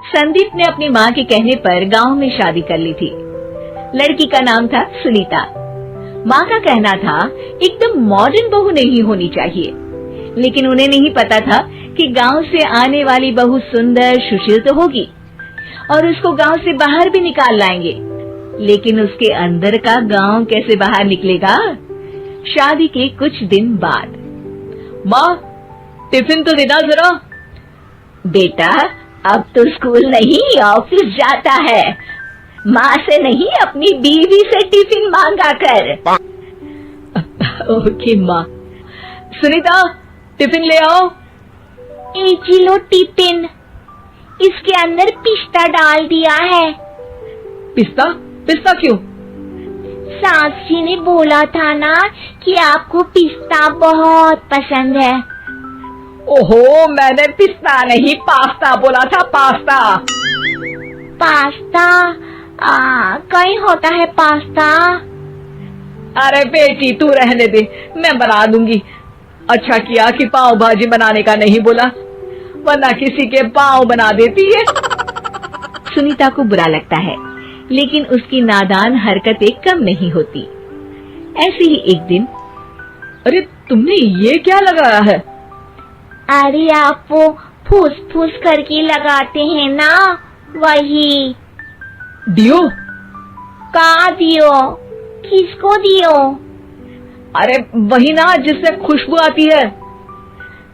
संदीप ने अपनी माँ के कहने पर गांव में शादी कर ली थी। लड़की का नाम था सुनीता। माँ का कहना था एकदम मॉडर्न बहू नहीं होनी चाहिए, लेकिन उन्हें नहीं पता था कि गांव से आने वाली बहू सुंदर सुशील तो होगी और उसको गांव से बाहर भी निकाल लाएंगे, लेकिन उसके अंदर का गांव कैसे बाहर निकलेगा। शादी के कुछ दिन बाद, माँ टिफिन तो देना जरा। बेटा अब तो स्कूल नहीं ऑफिस जाता है, माँ से नहीं अपनी बीवी से टिफिन मांगा कर। ओके माँ। सुनीता टिफिन ले आओ। एक किलो टिफिन, इसके अंदर पिस्ता डाल दिया है। पिस्ता? पिस्ता क्यों? सास जी ने बोला था ना कि आपको पिस्ता बहुत पसंद है। ओहो, मैंने पिस्ता नहीं पास्ता बोला था, पास्ता। पास्ता? कहीं होता है पास्ता? अरे बेटी तू रहने दे, मैं बना दूंगी। अच्छा किया कि पाव भाजी बनाने का नहीं बोला, वरना किसी के पाव बना देती है। सुनीता को बुरा लगता है, लेकिन उसकी नादान हरकतें कम नहीं होती। ऐसे ही एक दिन, अरे तुमने ये क्या लगाया है? अरे आप वो फूस फूस करके लगाते हैं ना, वही। दियो? का दियो? किसको दियो? अरे वही ना जिससे खुशबू आती है।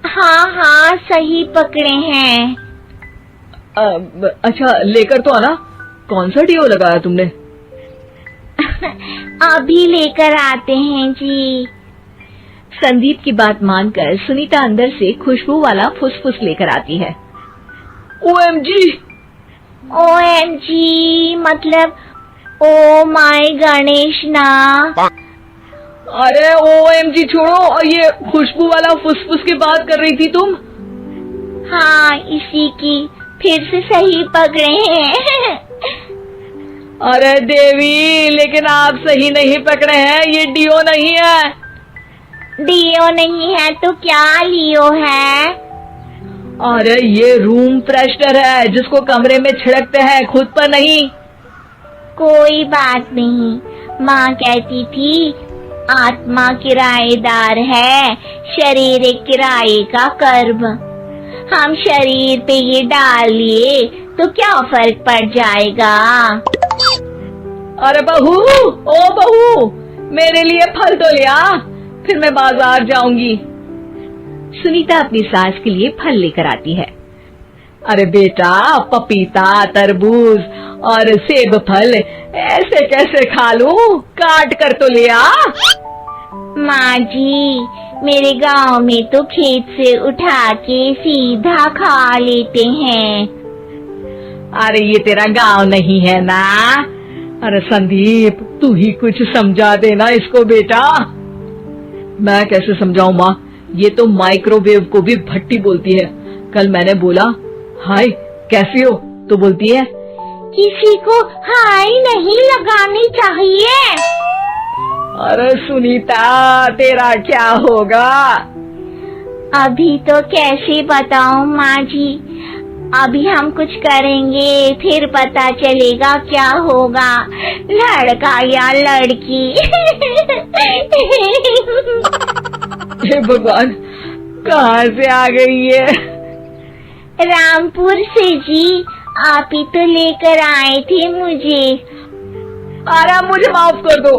हाँ हाँ सही पकड़े हैं। अच्छा लेकर तो आना। कौन सा डियो लगाया तुमने? अभी लेकर आते हैं जी। संदीप की बात मानकर सुनीता अंदर से खुशबू वाला फुसफुस लेकर आती है। OMG! OMG मतलब ओ माय गणेश ना। अरे OMG छोड़ो, और ये खुशबू वाला फुसफुस की बात कर रही थी तुम? हाँ इसी की, फिर से सही पकड़े हैं। अरे देवी, लेकिन आप सही नहीं पकड़े हैं, ये डियो नहीं है। डियो नहीं है तो क्या लियो है? अरे ये रूम फ्रेशनर है, जिसको कमरे में छिड़कते हैं, खुद पर नहीं। कोई बात नहीं, माँ कहती थी आत्मा किराएदार है, शरीर एक किराए का कर्म। हम शरीर पे ये डाल लिए तो क्या फर्क पड़ जाएगा। अरे बहू, ओ बहू, मेरे लिए फल तो लिया, फिर मैं बाजार जाऊंगी। सुनीता अपनी सास के लिए फल लेकर आती है। अरे बेटा, पपीता, तरबूज और सेब फल ऐसे कैसे खा लूं? काट कर तो लिया। माँ जी, मेरे गांव में तो खेत से उठा के सीधा खा लेते हैं। अरे ये तेरा गांव नहीं है ना। अरे संदीप, तू ही कुछ समझा देना इसको बेटा। मैं कैसे समझाऊं माँ, ये तो माइक्रोवेव को भी भट्टी बोलती है। कल मैंने बोला हाय कैसी हो, तो बोलती है किसी को हाय नहीं लगानी चाहिए। अरे सुनीता, तेरा क्या होगा? अभी तो कैसे बताऊं माँ जी, अभी हम कुछ करेंगे फिर पता चलेगा क्या होगा, लड़का या लड़की। हे भगवान, कहाँ से आ गई ये? रामपुर से जी, आप ही तो लेकर आए थे मुझे। अरे मुझे माफ कर दो।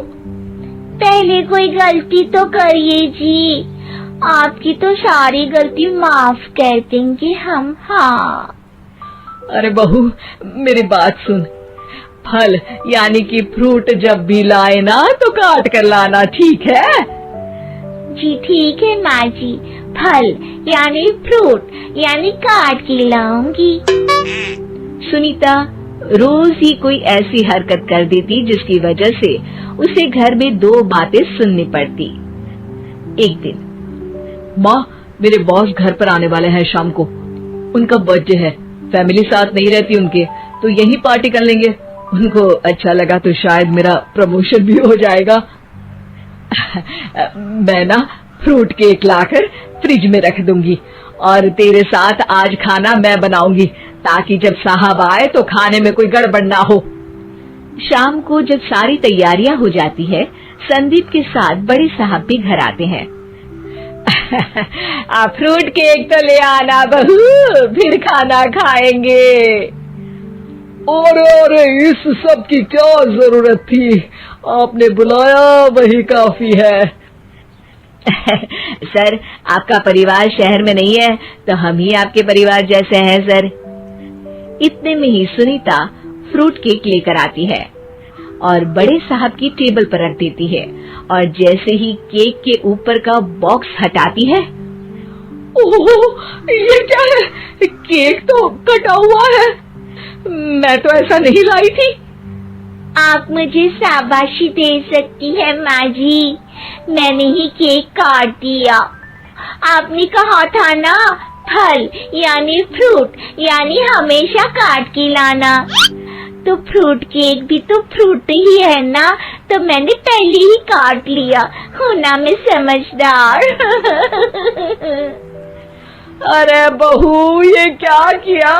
पहले कोई गलती तो करिए जी, आपकी तो सारी गलती माफ कर देंगे हम। हाँ अरे बहू, मेरी बात सुन, फल यानी कि फ्रूट जब भी लाए ना तो काट कर लाना, ठीक है? जी ठीक है माँ जी, फल यानी फ्रूट यानी काट के लाऊंगी। सुनीता रोज ही कोई ऐसी हरकत कर देती जिसकी वजह से उसे घर में दो बातें सुननी पड़ती। एक दिन, माँ मेरे बॉस घर पर आने वाले हैं शाम को, उनका बर्थडे है, फैमिली साथ नहीं रहती उनके, तो यही पार्टी कर लेंगे। उनको अच्छा लगा तो शायद मेरा प्रमोशन भी हो जाएगा। मैं ना फ्रूट केक लाकर फ्रिज में रख दूंगी और तेरे साथ आज खाना मैं बनाऊंगी, ताकि जब साहब आए तो खाने में कोई गड़बड़ ना हो। शाम को जब सारी तैयारियां हो जाती है, संदीप के साथ बड़े साहब भी घर आते हैं। फ्रूट केक तो ले आना बहू, फिर खाना खाएंगे। अरे इस सब की क्या जरूरत थी, आपने बुलाया वही काफी है। सर, आपका परिवार शहर में नहीं है तो हम ही आपके परिवार जैसे हैं सर। इतने में ही सुनीता फ्रूट केक लेकर आती है और बड़े साहब की टेबल पर रख देती है, और जैसे ही केक के ऊपर का बॉक्स हटाती है, ओह, ये क्या है? केक तो कटा हुआ है, मैं तो ऐसा नहीं लाई थी। आप मुझे शाबाशी दे सकती है माँ जी, मैंने ही केक काट दिया। आपने कहा था ना, फल यानी फ्रूट यानी हमेशा काट के लाना, तो फ्रूट केक भी तो फ्रूट ही है ना, तो मैंने पहले ही काट लिया। हूँ ना मैं समझदार। अरे बहू, ये क्या किया?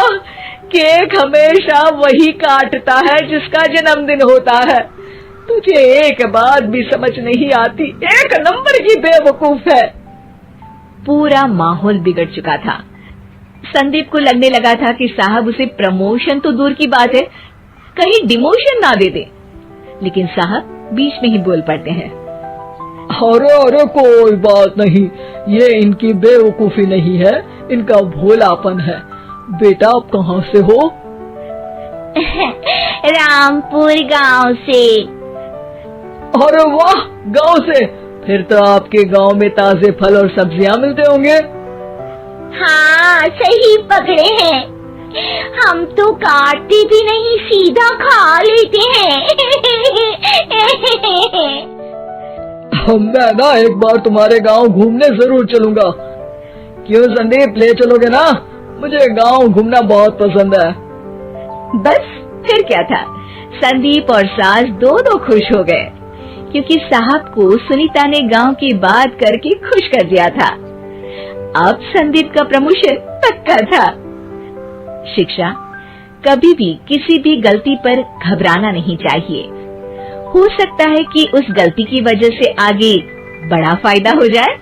केक हमेशा वही काटता है जिसका जन्मदिन होता है। तुझे एक बात भी समझ नहीं आती, एक नंबर की बेवकूफ है। पूरा माहौल बिगड़ चुका था। संदीप को लगने लगा था कि साहब उसे प्रमोशन तो दूर की बात है, कहीं डिमोशन ना दे दे, लेकिन साहब बीच में ही बोल पड़ते हैं। अरे कोई बात नहीं, ये इनकी बेवकूफी नहीं है, इनका भोलापन है। बेटा आप कहाँ से हो? रामपुर गांव से। अरे वाह, गांव से? फिर तो आपके गांव में ताजे फल और सब्जियां मिलते होंगे। हाँ, सही पकड़े हैं, हम तो काटते भी नहीं, सीधा खा लेते हैं। मैं ना एक बार तुम्हारे गांव घूमने जरूर चलूंगा। क्यों संदीप, ले चलोगे ना? मुझे गांव घूमना बहुत पसंद है। बस फिर क्या था, संदीप और सास दोनों खुश हो गए, क्योंकि साहब को सुनीता ने गांव की बात करके खुश कर दिया था। अब संदीप का प्रमोशन पक्का था। शिक्षा, कभी भी किसी भी गलती पर घबराना नहीं चाहिए। हो सकता है कि उस गलती की वजह से आगे बड़ा फायदा हो जाए।